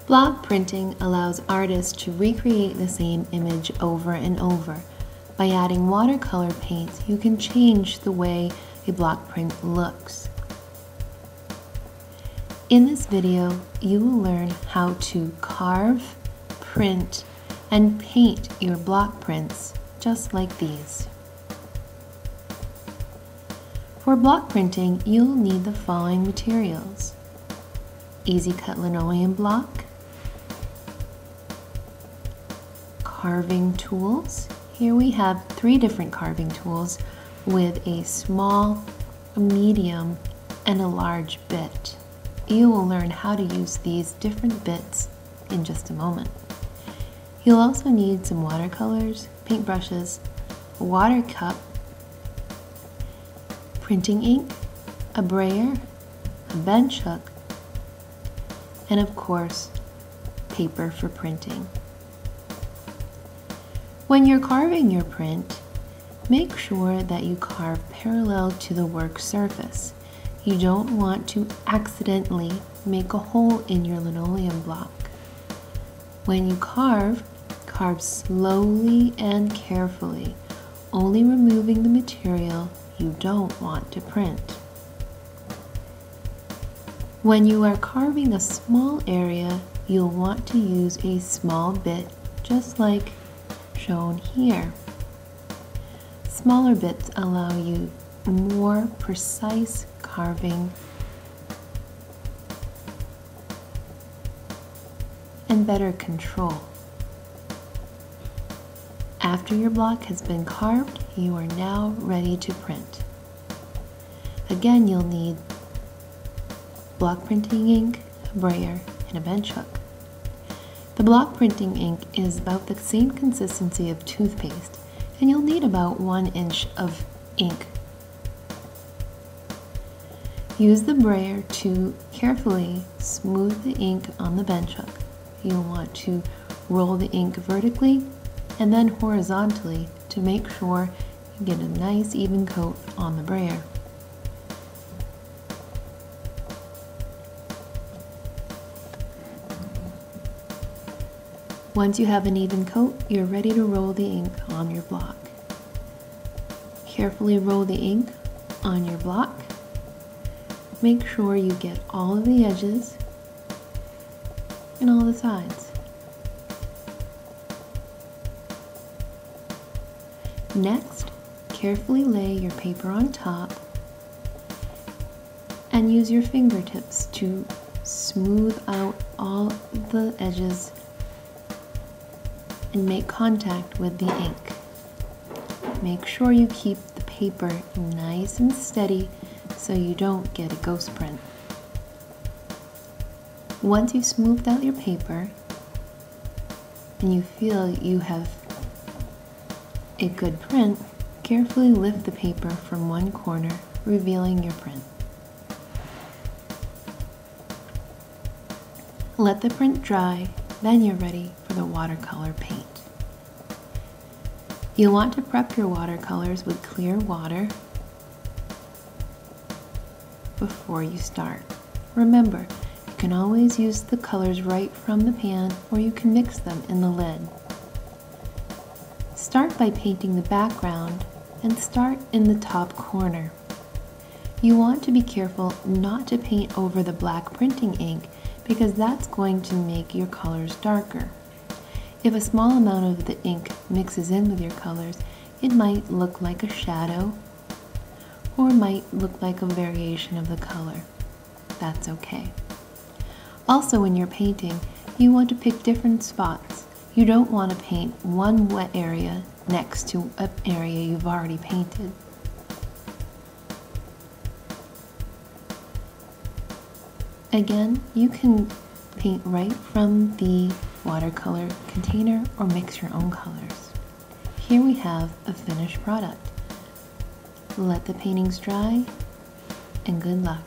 Block printing allows artists to recreate the same image over and over. By adding watercolor paints, you can change the way a block print looks. In this video, you will learn how to carve, print, and paint your block prints just like these. For block printing, you'll need the following materials: easy cut linoleum block, carving tools. Here we have 3 different carving tools with a small, a medium, and a large bit. You will learn how to use these different bits in just a moment. You'll also need some watercolors, paintbrushes, a water cup, printing ink, a brayer, a bench hook, and of course, paper for printing. When you're carving your print, make sure that you carve parallel to the work surface. You don't want to accidentally make a hole in your linoleum block. When you carve, carve slowly and carefully, only removing the material you don't want to print. When you are carving a small area, you'll want to use a small bit, just like shown here. Smaller bits allow you more precise carving and better control. After your block has been carved, you are now ready to print. Again, you'll need block printing ink, a brayer, and a bench hook. The block printing ink is about the same consistency of toothpaste, and you'll need about 1 inch of ink. Use the brayer to carefully smooth the ink on the bench hook. You'll want to roll the ink vertically and then horizontally to make sure you get a nice even coat on the brayer. Once you have an even coat, you're ready to roll the ink on your block. Carefully roll the ink on your block. Make sure you get all of the edges and all the sides. Next, carefully lay your paper on top and use your fingertips to smooth out all the edges and make contact with the ink. Make sure you keep the paper nice and steady so you don't get a ghost print. Once you've smoothed out your paper and you feel you have a good print, carefully lift the paper from one corner, revealing your print. Let the print dry, then you're ready for the watercolor paint. You'll want to prep your watercolors with clear water before you start. Remember, you can always use the colors right from the pan, or you can mix them in the lid. Start by painting the background and start in the top corner. You want to be careful not to paint over the black printing ink because that's going to make your colors darker. If a small amount of the ink mixes in with your colors, it might look like a shadow or might look like a variation of the color. That's okay. Also, when you're painting, you want to pick different spots. You don't want to paint one wet area next to an area you've already painted. Again, you can paint right from the watercolor container or mix your own colors. Here we have a finished product. Let the paintings dry and good luck.